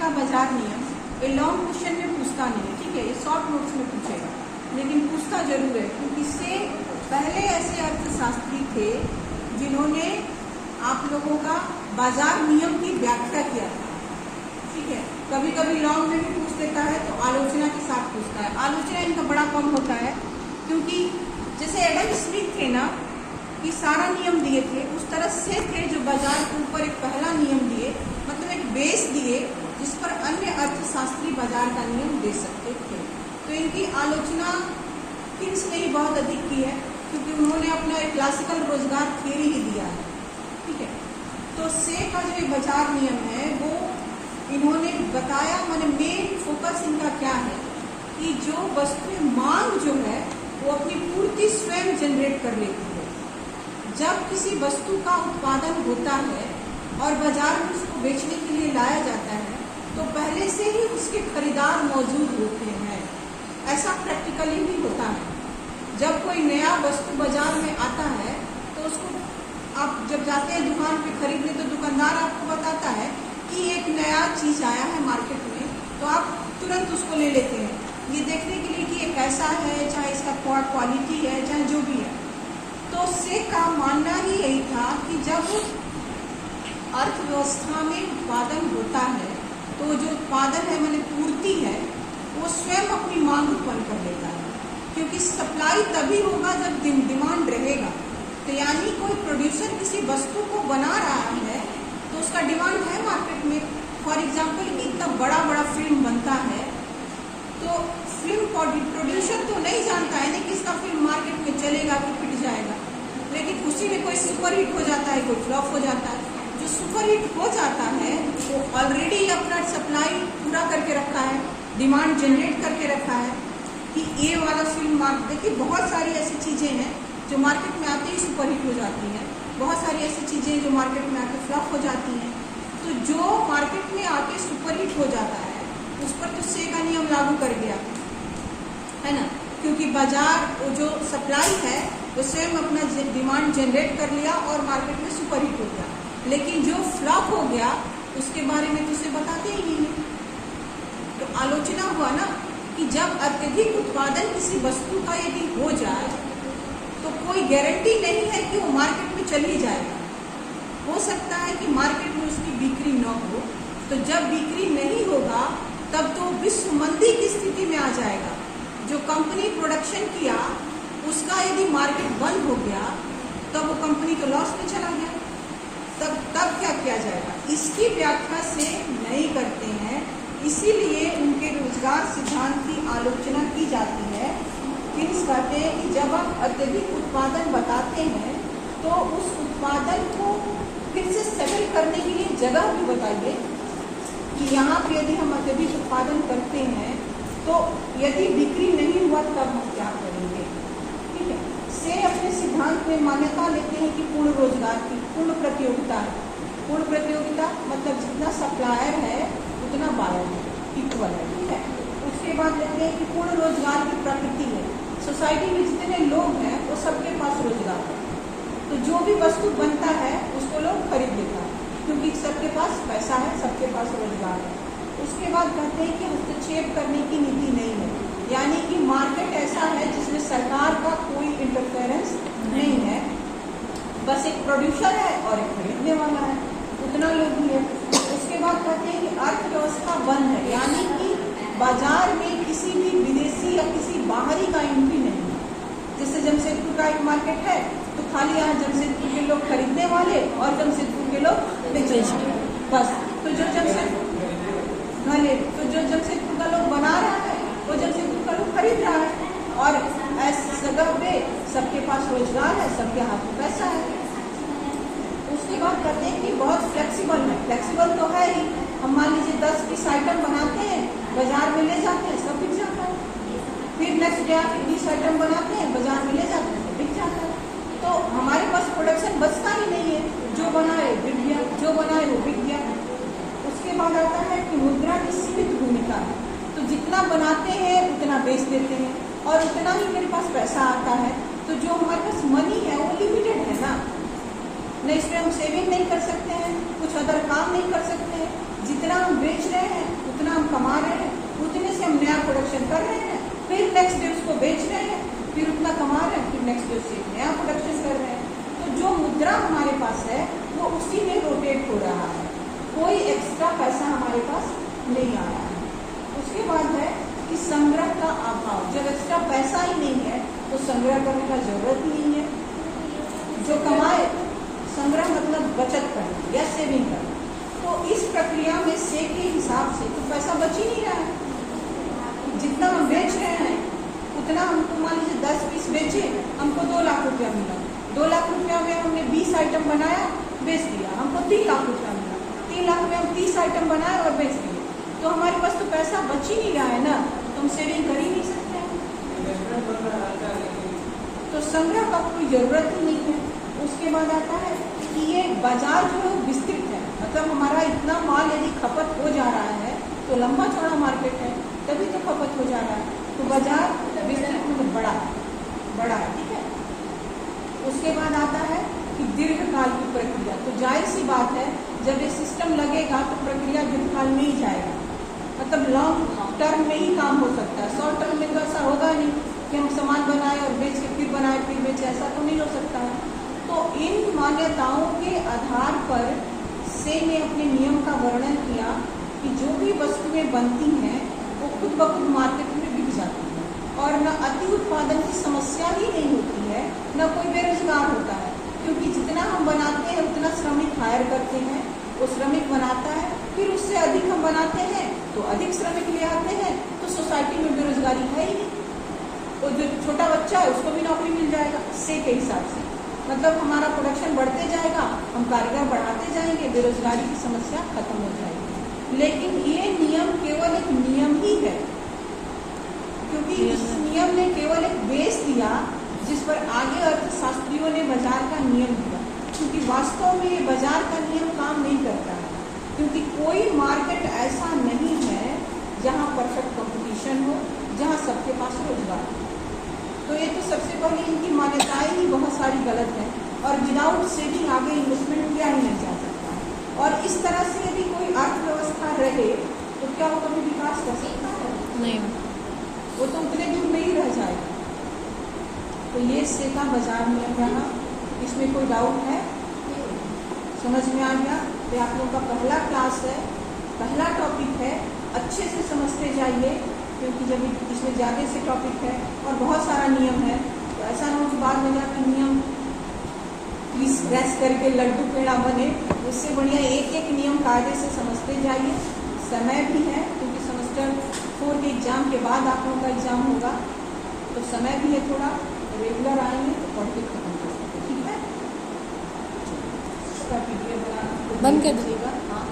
का बाजार नियम ये लॉन्ग क्वेश्चन में पूछता नहीं है, ठीक है, ये शॉर्ट नोट्स में पूछेगा, लेकिन पूछता जरूर है, क्योंकि इससे पहले ऐसे अर्थशास्त्री थे जिन्होंने आप लोगों का बाजार नियम की व्याख्या किया था, ठीक है। कभी कभी लॉन्ग में भी पूछ देता है तो आलोचना के साथ पूछता है। आलोचना इनका बड़ा कम होता है, क्योंकि जैसे एडम स्मिथ थे ना कि सारा नियम दिए थे, उस तरह से थे जो बाजार के ऊपर एक पहला नियम दिए, मतलब एक बेस दिए जिस पर अन्य अर्थशास्त्री बाजार का नियम दे सकते थे। तो इनकी आलोचना किन्स ने ही बहुत अधिक की है, क्योंकि उन्होंने अपना एक क्लासिकल रोजगार थियरी ही दिया है, ठीक है। तो से का जो बाजार नियम है वो इन्होंने बताया, माने मेन फोकस इनका क्या है कि जो वस्तु मांग जो है वो अपनी पूर्ति स्वयं जनरेट कर लेती है। जब किसी वस्तु का उत्पादन होता है और बाजार में उसको बेचने के लिए लाया जाता है तो पहले से ही उसके खरीदार मौजूद होते हैं। ऐसा प्रैक्टिकली भी होता है। जब कोई नया वस्तु बाजार में आता है तो उसको आप जब जाते हैं दुकान पे खरीदने तो दुकानदार आपको बताता है कि एक नया चीज आया है मार्केट में, तो आप तुरंत उसको ले लेते हैं, ये देखने के लिए कि ये कैसा है, चाहे इसका क्वालिटी है, चाहे जो भी है। तो से का मानना ही यही था कि जब अर्थव्यवस्था में उत्पादन होता है तो जो उत्पादन है माने पूर्ति है वो स्वयं अपनी मांग उत्पन्न कर लेता है, क्योंकि सप्लाई तभी होगा जब डिमांड रहेगा। तो यानी कोई प्रोड्यूसर किसी वस्तु को बना रहा है तो उसका डिमांड है मार्केट में। फॉर एग्जाम्पल कि इतना बड़ा बड़ा फिल्म बनता है तो फिल्म प्रोड्यूसर तो नहीं जानता है ना कि इसका फिल्म मार्केट में चलेगा कि पिट जाएगा, लेकिन उसी में कोई सुपर हिट हो जाता है, कोई फ्लॉप हो जाता है। जो सुपर हिट हो जाता है वो ऑलरेडी अपना सप्लाई पूरा करके रखा है, डिमांड जनरेट करके रखा है कि ये वाला फिल्म मार्केट। देखिए बहुत सारी ऐसी चीज़ें हैं जो मार्केट में आते ही सुपर हिट हो जाती हैं, बहुत सारी ऐसी चीज़ें जो मार्केट में आके फ्लॉप हो जाती हैं। तो जो मार्केट में आके सुपर हिट हो जाता है उस पर तो से का नियम लागू कर गया है ना, क्योंकि बाजार जो सप्लाई है वो स्वयं अपना डिमांड जनरेट कर लिया और मार्केट में सुपर हिट हो गया। लेकिन जो फ्लॉप हो गया उसके बारे में तो उसे बताते ही नहीं है। तो आलोचना हुआ ना कि जब अत्यधिक उत्पादन किसी वस्तु का यदि हो जाए तो कोई गारंटी नहीं है कि वो मार्केट में चल ही जाएगा। हो सकता है कि मार्केट में उसकी बिक्री न हो, तो जब बिक्री नहीं होगा तब तो विश्व मंदी की स्थिति में आ जाएगा। जो कंपनी प्रोडक्शन किया उसका यदि मार्केट बंद हो गया तब वो कंपनी तो लॉस में चला गया, तब क्या किया जाएगा, इसकी व्याख्या से नहीं करते हैं। इसीलिए उनके रोजगार सिद्धांत की आलोचना की जाती है। किन्स कहते हैं कि जब आप अत्यधिक उत्पादन बताते हैं तो उस उत्पादन को फिर से सेटल करने के लिए जगह भी बताइए कि यहाँ पे यदि हम अत्यधिक उत्पादन करते हैं तो यदि बिक्री नहीं हुआ तब हम क्या करेंगे, ठीक है। से अपने सिद्धांत में मान्यता लेते हैं कि पूर्ण रोजगार की पूर्ण प्रतियोगिता है। पूर्ण प्रतियोगिता मतलब जितना सप्लायर है उतना बायर है, इक्वल है, ठीक है। उसके बाद लेते हैं कि पूर्ण रोजगार की प्रकृति है। सोसाइटी में जितने लोग हैं वो सबके पास रोजगार है, तो जो भी वस्तु बनता है उसको लोग खरीद लेता है, क्योंकि सबके पास पैसा है, सबके पास रोजगार है। उसके बाद कहते हैं कि हस्तक्षेप करने की नीति नहीं है, यानी कि मार्केट ऐसा है जिसमें सरकार का कोई इंटरफेरेंस नहीं है, बस एक प्रोड्यूसर है और एक खरीदने वाला है, उतना लोग ही है। उसके बाद कहते हैं कि अर्थव्यवस्था बंद है, यानी कि बाजार में किसी भी विदेशी या किसी बाहरी का एंट्री नहीं है। जैसे जमशेदपुर का एक मार्केट है तो खाली यहाँ जमशेदपुर के लोग खरीदने वाले और जमशेदपुर के लोग बेचने बस। तो जो जमशेदपुर का लोग बना रहा है वो जमशेदपुर का लोग खरीद रहा है, और ऐसी जगह पे सबके पास रोजगार है, सबके हाथ में पैसा है। उसके बाद कहते हैं कि बहुत फ्लेक्सिबल है। फ्लेक्सिबल तो है ही, हम मान लीजिए 10-20 आइटम बनाते हैं, बाजार में ले जाते हैं, सब बिक जाता है। फिर नेक्स्ट डे 20 आइटम बनाते हैं, बाजार में ले जाते हैं, सब बिक जाता है। तो हमारे पास प्रोडक्शन बचता ही नहीं है, जो बनाए बिक गया, जो बनाए वो बिक गया। उसके बाद आता है कि मुद्रा की सीमित भूमिका है, तो जितना बनाते हैं उतना बेच देते हैं और उतना ही मेरे पास पैसा आता है। तो जो हमारे पास मनी है वो लिमिटेड है ना, नहीं इसमें हम सेविंग नहीं कर सकते हैं, कुछ अदर काम नहीं कर सकते हैं। जितना हम बेच रहे हैं प्रोडक्शन कर रहे हैं, फिर नेक्स्ट डे उसको बेच रहे हैं, फिर उतना कमा रहे हैं, फिर नेक्स्ट डे उससे नया प्रोडक्शन कर रहे हैं। तो जो मुद्रा हमारे पास है वो उसी में रोटेट हो रहा है, कोई एक्स्ट्रा पैसा हमारे पास नहीं आ रहा है। उसके बाद है कि संग्रह का अभाव। जब एक्स्ट्रा पैसा ही नहीं है तो संग्रह करने का जरूरत ही नहीं है। जो कमाए, संग्रह मतलब बचत करना या सेविंग करना, तो इस प्रक्रिया में से के हिसाब से तो पैसा बच ही नहीं रहा है। जितना हम बेच रहे हैं उतना हमको, मान लीजिए 10 पीस बेचे, हमको 2 लाख रुपया मिला। 2 लाख रुपया में हमने 20 आइटम बनाया, बेच दिया, हमको 3 लाख रुपया मिला। 3 लाख में हम 30 आइटम बनाए और बेच दिए, तो हमारे पास तो पैसा बच ही नहीं रहा है ना, तो हम सेविंग कर ही नहीं सकते हैं। तो संग्रह का कोई जरूरत ही नहीं है। उसके बाद आता है कि ये बाजार जो है विस्तृत है, मतलब हमारा इतना माल यदि खपत हो जा रहा है तो लंबा चौड़ा मार्केट है, तभी तो खपत हो जा रहा है। तो बाजार विस्तृत मतलब बड़ा है, ठीक है। उसके बाद आता है कि दीर्घकाल की प्रक्रिया। तो जाहिर सी बात है, जब ये सिस्टम लगेगा तो प्रक्रिया दीर्घकाल में ही जाएगा, मतलब लॉन्ग टर्म में ही काम हो सकता है। शॉर्ट टर्म में तो ऐसा होगा नहीं कि हम सामान बनाए और बेच के फिर बनाए फिर बेचे, ऐसा तो नहीं हो सकता है। तो इन मान्यताओं के आधार पर से ने अपने नियम का वर्णन किया कि जो भी वस्तुएं बनती हैं वो खुद ब खुद मार्केट में बिक जाती हैं और न अति उत्पादन की समस्या ही नहीं होती है, न कोई बेरोजगार होता है, क्योंकि जितना हम बनाते हैं उतना श्रमिक हायर करते हैं, वो श्रमिक बनाता है, फिर उससे अधिक हम बनाते हैं तो अधिक श्रमिक ले आते हैं, तो सोसाइटी में बेरोजगारी है ही नहीं। तो जो छोटा बच्चा है उसको भी नौकरी मिल जाएगा से के हिसाब से, मतलब हमारा प्रोडक्शन बढ़ते जाएगा, हम कारीगर बढ़ाते जाएंगे, बेरोजगारी की समस्या खत्म हो जाएगी। लेकिन ये नियम केवल एक नियम ही है, क्योंकि इस नियम ने केवल एक बेस दिया जिस पर आगे अर्थशास्त्रियों ने बाजार का नियम दिया, क्योंकि वास्तव में ये बाजार का नियम काम नहीं करता है, क्योंकि कोई मार्केट ऐसा नहीं है जहाँ परफेक्ट कंपटीशन हो, जहाँ सबके पास रोजगार हो। तो ये तो सबसे पहले इनकी मान्यताएं ही बहुत सारी गलत हैं और विदाउट सेविंग आगे इन्वेस्टमेंट किया ही नहीं जा सकता है। और इस तरह से यदि कोई अर्थव्यवस्था रहे तो क्या वो कभी विकास कर सकता है? नहीं, वो तो उतने दूर में ही रह जाएगा। तो ये से का बाजार नियम रहा, इसमें कोई डाउट है? समझ में आ गया? तो आप लोगों का पहला क्लास है, पहला टॉपिक है, अच्छे से समझते जाइए, क्योंकि जब इसमें ज़्यादा से टॉपिक है और बहुत सारा नियम है, तो ऐसा ना हो कि बाद में जाकर नियम रैस करके लड्डू पेड़ा बने। उससे बढ़िया एक एक नियम कायदे से समझते जाइए। समय भी है, क्योंकि सेमेस्टर 4 के एग्ज़ाम के बाद आप लोगों का एग्ज़ाम होगा, तो समय भी है थोड़ा, रेगुलर आएंगे तो पढ़ के खत्म कर सकते, ठीक है। PDF बना बंद कर दीजिएगा। हाँ।